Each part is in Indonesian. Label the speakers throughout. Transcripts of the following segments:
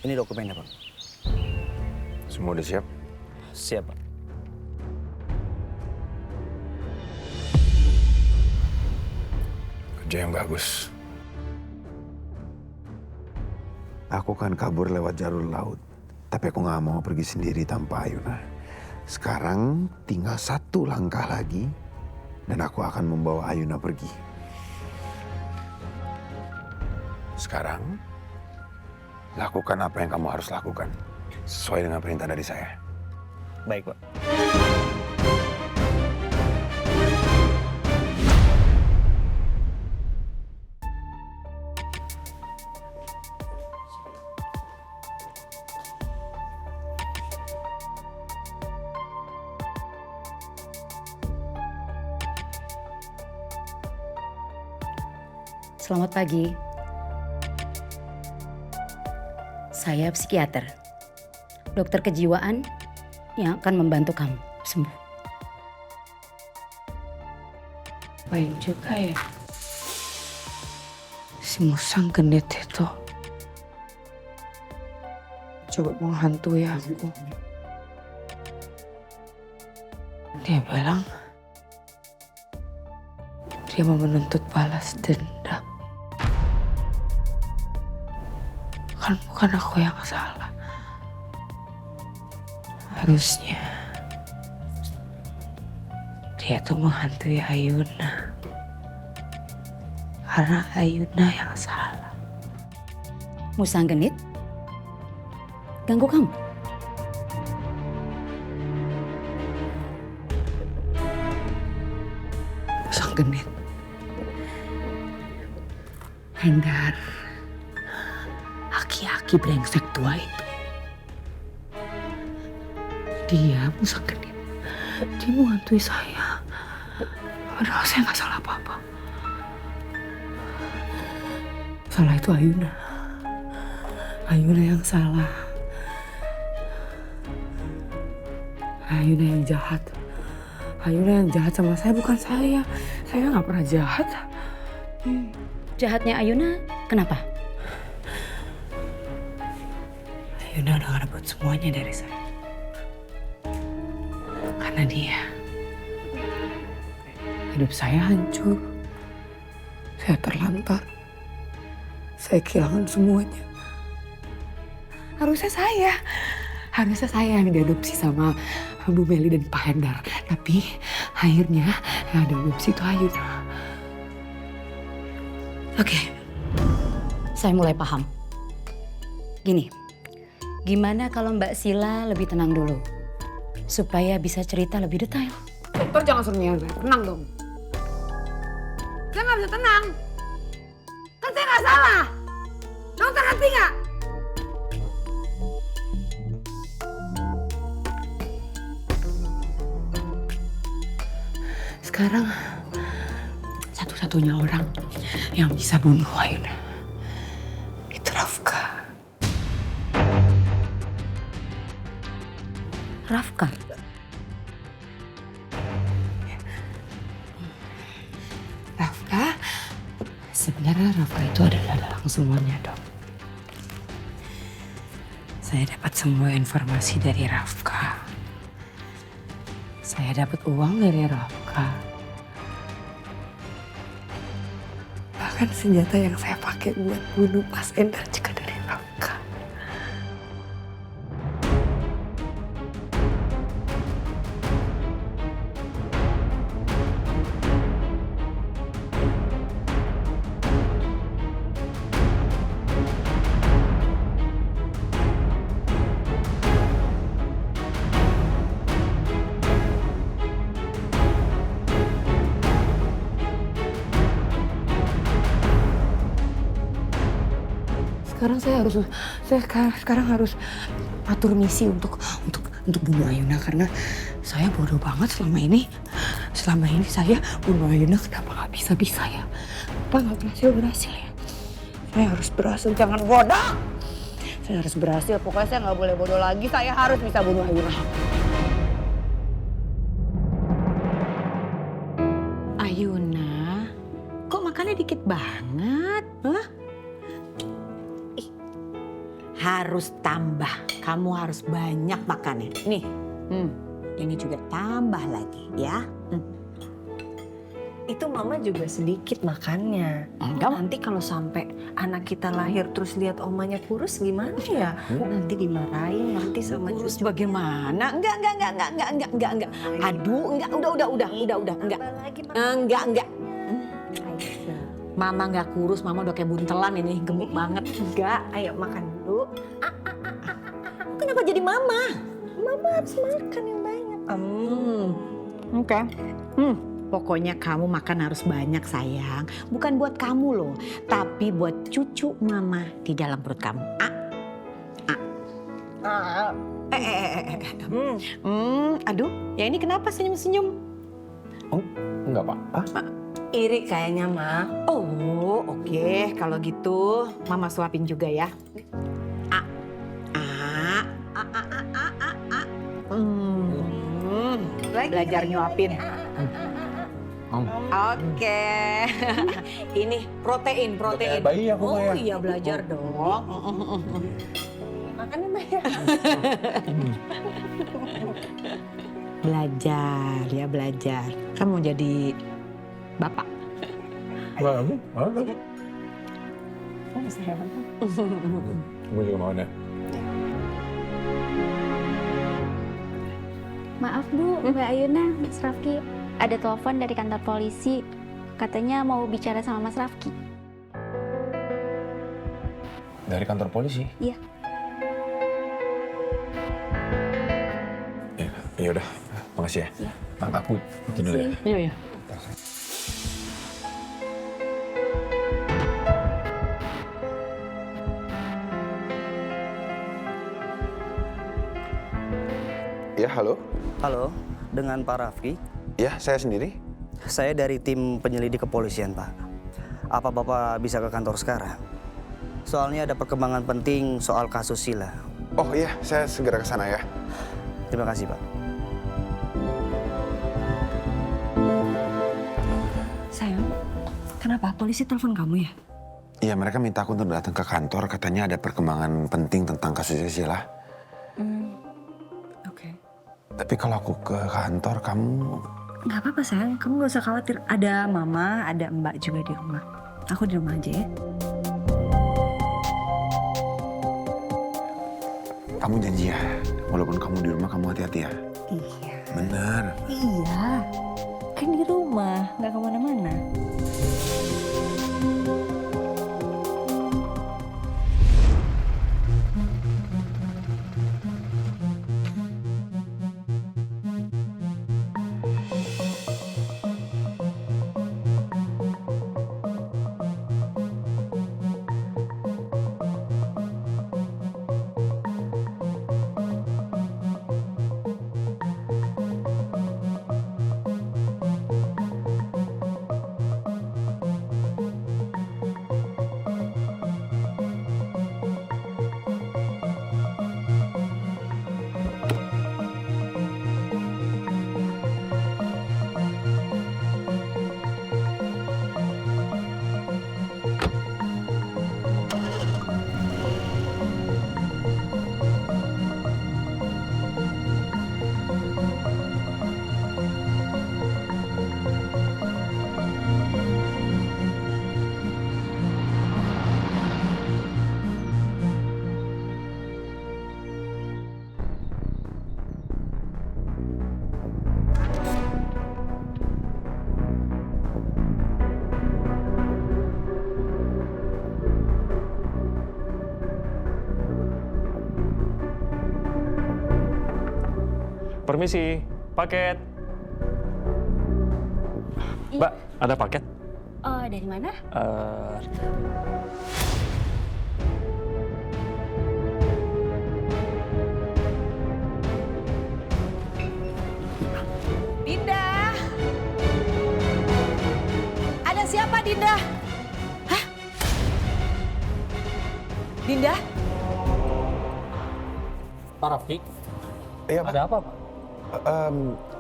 Speaker 1: Ini dokumennya, Pak.
Speaker 2: Semua udah siap?
Speaker 1: Siap, Pak.
Speaker 2: Kerja yang bagus. Aku kan kabur lewat jalur laut. Tapi aku nggak mau pergi sendiri tanpa Ayuna. Sekarang tinggal satu langkah lagi. Dan aku akan membawa Ayuna pergi. Sekarang, lakukan apa yang kamu harus lakukan. Sesuai dengan perintah dari saya.
Speaker 1: Baik, Pak.
Speaker 3: Selamat pagi. Saya psikiater, dokter kejiwaan yang akan membantu kamu sembuh.
Speaker 4: Baik juga ya. Si musang genit itu coba menghantui aku. Dia bilang dia mau menuntut balas dendam. Kan bukan aku yang salah. Harusnya dia tuh menghantui Ayuna. Karena Ayuna yang salah.
Speaker 3: Musang genit ganggu kamu?
Speaker 4: Musang genit. Hendar. Aki-aki brengsek tua itu. Dia musang genit. Dia menghantui saya. Padahal saya nggak salah apa-apa. Salah itu Ayuna. Ayuna yang salah. Ayuna yang jahat. Ayuna yang jahat sama saya, bukan saya. Saya nggak pernah jahat.
Speaker 3: Jahatnya Ayuna kenapa?
Speaker 4: Ayuna udah ngerebut semuanya dari saya. Karena dia. Hidup saya hancur. Saya terlantar. Saya kehilangan semuanya. Harusnya saya yang diadopsi sama Bu Meli dan Pak Hendar. Tapi akhirnya yang diadopsi itu Ayuna.
Speaker 3: Oke, saya mulai paham. Gini, gimana kalau Mbak Sila lebih tenang dulu? Supaya bisa cerita lebih detail.
Speaker 4: Dokter jangan suruh nyayang saya, tenang dong. Saya nggak bisa tenang. Kan saya nggak salah. Dokter ngerti nggak? Sekarang satu-satunya orang yang bisa bunuh Ayuna itu Rafka.
Speaker 3: Rafka?
Speaker 4: Rafka, sebenarnya Rafka itu adalah dalang semuanya, Dok. Saya dapat semua informasi dari Rafka. Saya dapat uang dari Rafka. Bahkan senjata yang saya pakai buat bunuh Mas Hendar juga dari Rafka. Sekarang harus atur misi untuk bunuh Ayuna karena saya bodoh banget selama ini. Selama ini saya bunuh Ayuna, kenapa nggak bisa ya? Kenapa nggak berhasil ya? Saya harus berhasil, jangan bodoh. Saya harus berhasil, pokoknya saya nggak boleh bodoh lagi. Saya harus bisa bunuh Ayuna.
Speaker 3: Ayuna, kok makannya dikit banget? Hah?
Speaker 4: harus tambah. Kamu harus banyak makannya. Nih, ini juga tambah lagi ya.
Speaker 5: Itu mama juga sedikit makannya.
Speaker 4: Enggak.
Speaker 5: Nanti kalau sampai anak kita lahir terus lihat omanya kurus gimana ya? Nanti dimarahin nanti sama
Speaker 4: Terus
Speaker 5: cucu.
Speaker 4: bagaimana? Enggak. Aduh, enggak. Udah, enggak. Enggak. Mama nggak kurus, mama udah kayak buntelan ini, gemuk banget.
Speaker 5: Enggak, ayo makan dulu.
Speaker 4: Kenapa jadi mama?
Speaker 5: Mama harus makan yang banyak.
Speaker 4: Oke. Pokoknya kamu makan harus banyak sayang. Bukan buat kamu loh, tapi buat cucu mama di dalam perut kamu. Aduh, ya ini kenapa senyum-senyum?
Speaker 2: Enggak, Pak.
Speaker 5: Iri kayaknya, Ma.
Speaker 4: Oh, oke. Kalau gitu, mama suapin juga ya. Belajar nyuapin. Oke. Ini protein.
Speaker 2: kayak bayi aku,
Speaker 4: Oh
Speaker 2: Maya.
Speaker 4: iya, belajar dong.
Speaker 5: Makannya Maya.
Speaker 4: Belajar. Kamu jadi bapak.
Speaker 5: Oh, sayang.
Speaker 2: Gue juga mau deh.
Speaker 6: Maaf Bu, Mbak Ayuna, Mas Rafki. Ada telepon dari kantor polisi. Katanya mau bicara sama Mas Rafki.
Speaker 2: Dari kantor polisi?
Speaker 6: Iya.
Speaker 2: Ya udah, makasih ya.
Speaker 6: Iya.
Speaker 2: Aku itu dulu ya.
Speaker 4: Iya.
Speaker 2: Ya, halo.
Speaker 1: Halo, dengan Pak Rafki.
Speaker 2: Ya, saya sendiri.
Speaker 1: Saya dari tim penyelidik kepolisian, Pak. Apa Bapak bisa ke kantor sekarang? Soalnya ada perkembangan penting soal kasus Sila.
Speaker 2: Oh iya, saya segera ke sana ya.
Speaker 1: Terima kasih, Pak.
Speaker 5: Sayang, kenapa polisi telepon kamu ya?
Speaker 2: Iya, mereka minta aku untuk datang ke kantor. Katanya ada perkembangan penting tentang kasus Sila.
Speaker 5: Oke.
Speaker 2: Tapi kalau aku ke kantor, kamu...
Speaker 5: Nggak apa-apa sayang, kamu nggak usah khawatir. Ada mama, ada mbak juga di rumah. Aku di rumah aja ya.
Speaker 2: Kamu janji ya, walaupun kamu di rumah, kamu hati-hati ya.
Speaker 5: Iya.
Speaker 2: Bener.
Speaker 5: Iya. Kan di rumah, nggak kemana-mana.
Speaker 7: Permisi, paket. Mbak, ada paket?
Speaker 6: Oh, dari mana?
Speaker 4: Dinda! Ada siapa, Dinda? Hah? Dinda?
Speaker 7: Pak Rafki,
Speaker 2: Iya, Pak.
Speaker 7: ada apa, Pak?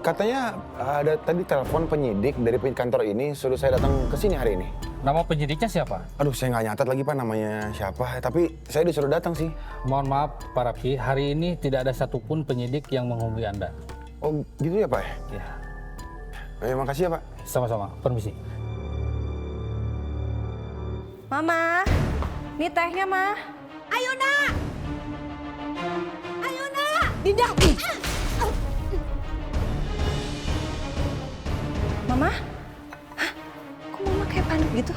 Speaker 2: Katanya ada tadi telepon penyidik dari kantor ini, suruh saya datang ke sini hari ini.
Speaker 8: Nama penyidiknya siapa?
Speaker 9: Aduh, saya nggak nyatat lagi Pak namanya siapa. Tapi saya disuruh datang sih.
Speaker 8: Mohon maaf Pak Rafki, hari ini tidak ada satupun penyidik yang menghubungi Anda.
Speaker 9: Oh gitu ya Pak?
Speaker 8: Ya,
Speaker 9: Makasih ya Pak.
Speaker 8: sama-sama. Permisi.
Speaker 5: Mama, ini tehnya, Ma.
Speaker 4: Dinda!
Speaker 5: Mama? Hah? Kok Mama kayak panik gitu?